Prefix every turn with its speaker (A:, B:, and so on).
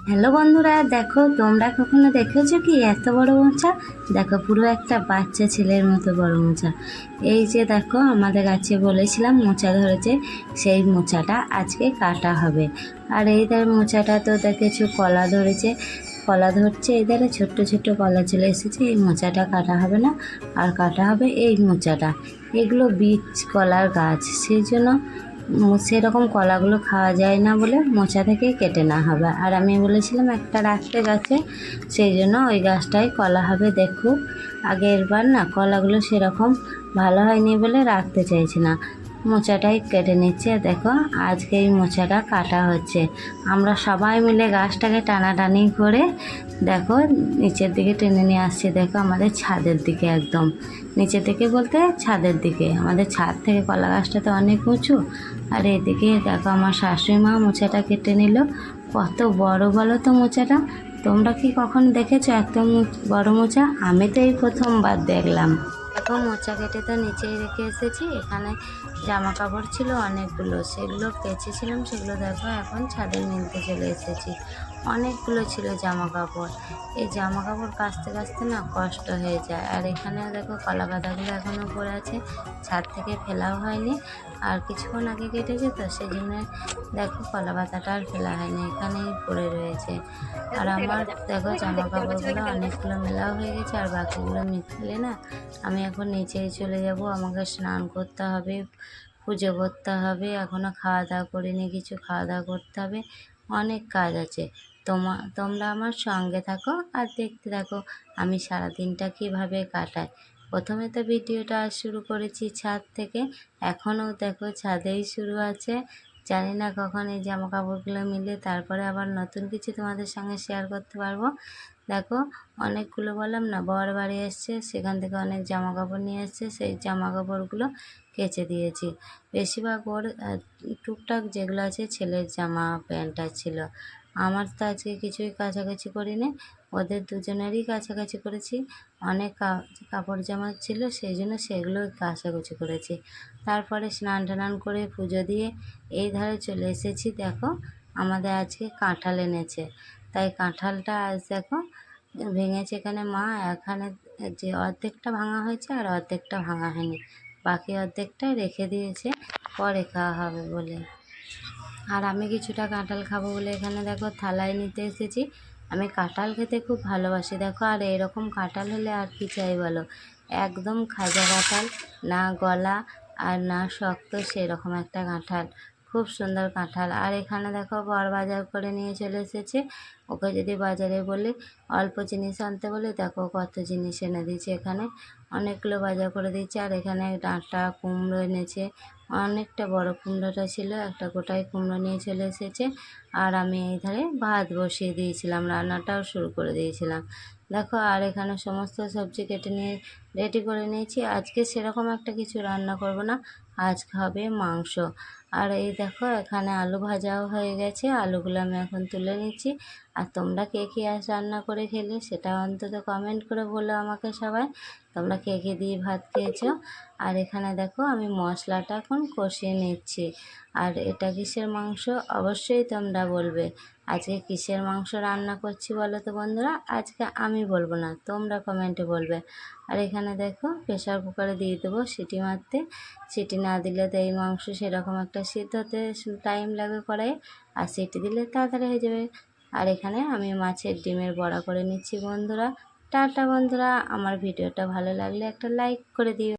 A: Hello বন্ধুরা, দেখো তোমরা কখনো দেখেছো কি এত বড় মোচা? দেখো পুরো একটা বাচ্চা ছেলের মতো বড় মোচা। এই যে দেখো আমাদের গাছে বলেছিলাম মোচা ধরেছে, সেই মোচাটা আজকে কাটা হবে। আর এই মোচাটা তো দেখেছো কলা ধরেছে, কলা ধরছে, এই ধারে ছোট্ট ছোট্ট কলা চলে এসেছে। এই মোচাটা কাটা হবে না, আর কাটা হবে এই মোচাটা। এগুলো বীজ কলার গাছ, সেই জন্য সেরকম কলাগুলো খাওয়া যায় না বলে মোচা থেকে কেটে না হবে। আর আমি বলেছিলাম একটা রাখতে গাছে, সেই জন্য ওই গাছটাই কলা হবে। দেখো আগের বার না কলাগুলো সেরকম ভালো হয়নি বলে রাখতে চাইছি না, মোচাটাই কেটে নিচ্ছে। দেখো আজকে এই মোচাটা কাটা হচ্ছে। আমরা সবাই মিলে গাছটাকে টানাটানি করে দেখো নিচের দিকে টেনে নিয়ে আসছি। দেখো আমাদের ছাদের দিকে, একদম নিচের দিকে বলতে ছাদের দিকে। আমাদের ছাদ থেকে কলা গাছটা তো অনেক উঁচু। আর এদিকে দেখো আমার শাশুড়ি মা মোচাটা কেটে নিল। কত বড় বলো তো মোচাটা? তোমরা কি কখন দেখেছো এত বড় মোচা? আমি তো এই প্রথমবার দেখলাম। দেখো মোচা কেটে তো নিচেই রেখে এসেছি। এখানে জামা কাপড় ছিল অনেকগুলো, সেগুলো কেচেছিলাম, সেগুলো দেখো এখন ছাদে মিলতে চলে এসেছি। অনেকগুলো ছিল জামা কাপড়। এই জামা কাপড় কাচতে কাচতে না কষ্ট হয়ে যায়। আর এখানে দেখো কলা পাতাগুলো এখনও পড়ে আছে, ছাদ থেকে ফেলাও হয়নি। আর কিছুক্ষণ আগে কেটেছে তো সেই জন্য দেখো কলা পাতাটা আর ফেলা হয়নি, এখানেই পড়ে রয়েছে। আর আমার দেখো জামা কাপড়গুলো অনেকগুলো মেলাও হয়ে গেছে, আর বাকিগুলো মিললে না আমি এখন নিচেই চলে যাব। আমাকে স্নান করতে হবে, পুজো করতে হবে, এখনও খাওয়া দাওয়া করিনি, কিছু খাওয়া দাওয়া করতে হবে, অনেক কাজ আছে। তোমরা আমার সঙ্গে থাকো আর দেখতে থাকো আমি সারাদিনটা কীভাবে কাটাই। প্রথমে তো ভিডিওটা শুরু করেছি ছাদ থেকে, এখনও দেখো ছাদেই শুরু আছে। জানি না কখন এই জামা কাপড়গুলো মিলে তারপরে আবার নতুন কিছু তোমাদের সঙ্গে শেয়ার করতে পারবো। দেখো অনেকগুলো বললাম না, বর বাড়ি এসছে, সেখান থেকে অনেক জামা কাপড় নিয়ে এসছে, সেই জামা কাপড়গুলো কেচে দিয়েছি। বেশিরভাগ ওর টুকটাক যেগুলো আছে ছেলের জামা প্যান্টটা ছিল। আমার তো আজকে কিছুই কাছাকাছি করিনি, ওদের দুজনেরই কাছাকাছি করেছি। অনেক কাপড় জামা ছিল, সেই জন্য সেগুলো কাছাকাছি করেছি। তারপরে স্নান টান করে পুজো দিয়ে এই ধারে চলে এসেছি। দেখো আমাদের আজকে কাঁঠাল এনেছে, তাই কাঁঠালটা আজ দেখো ভেঙেছে এখানে মা। এখানে যে অর্ধেকটা ভাঙা হয়েছে আর অর্ধেকটা ভাঙা হয়নি, বাকি অর্ধেকটা রেখে দিয়েছে পরে খাওয়া হবে বলে। আর আমি কিছুটা কাঁঠাল খাবো বলে এখানে দেখো থালায় নিতে এসেছি। আমি কাঁঠাল খেতে খুব ভালোবাসি দেখো, আর এরকম কাঁঠাল হলে আর কি চাই বলো? একদম খাজা কাঁঠাল, না গলা আর না শক্ত, সেরকম একটা কাঁঠাল, খুব সুন্দর কাঁঠাল। আর এখানে দেখো বর বাজার করে নিয়ে চলে এসেছে। ওকে যদি বাজারে বলি অল্প জিনিস আনতে বলে, দেখো কত জিনিস এনে দিয়েছে। এখানে অনেকগুলো বাজার করে দিচ্ছে। আর এখানে ডাঁটা কুমড়ো এনেছে, অনেকটা বড় কুমড়োটা ছিল, একটা গোটাই কুমড়ো নিয়ে চলে এসেছে। আর আমি এই ধারে ভাত বসিয়ে দিয়েছিলাম, রান্নাটাও শুরু করে দিয়েছিলাম দেখো। আর এখানে সমস্ত সবজি কেটে নিয়ে রেডি করে নিয়েছি। আজকে সেরকম একটা কিছু রান্না করব না, আজকে হবে মাংস। আর এই দেখো এখানে আলু ভাজাও হয়ে গেছে, আলুগুলো আমি এখন তুলে নিচ্ছি। আর তোমরা কে কে আজ রান্না করে খেলে সেটা অন্তত কমেন্ট করে বলো আমাকে সবাই, তোমরা কে কে দিয়ে ভাত খেয়েছো। আর এখানে দেখো আমি মশলাটা এখন কষিয়ে নিচ্ছি। আর এটা কিসের মাংস অবশ্যই তোমরা বলবে। আজকে কিসের মাংস রান্না করছি বলো তো বন্ধুরা? আজকে আমি বলবো না, তোমরা কমেন্টে বলবে। আর এখানে দেখো প্রেশার কুকারে দিয়ে দেবো সিটি মারতে। সিটি না দিলে তো এই মাংস সেরকম একটা সিদ্ধ হতে টাইম লাগবে কড়াইয়ে, আর সিটি দিলে তাড়াতাড়ি হয়ে যাবে। আর এখানে আমি মাছের ডিমের বড়া করে নিচ্ছি বন্ধুরা। টাটা বন্ধুরা, আমার ভিডিওটা ভালো লাগলে একটা লাইক করে দিও।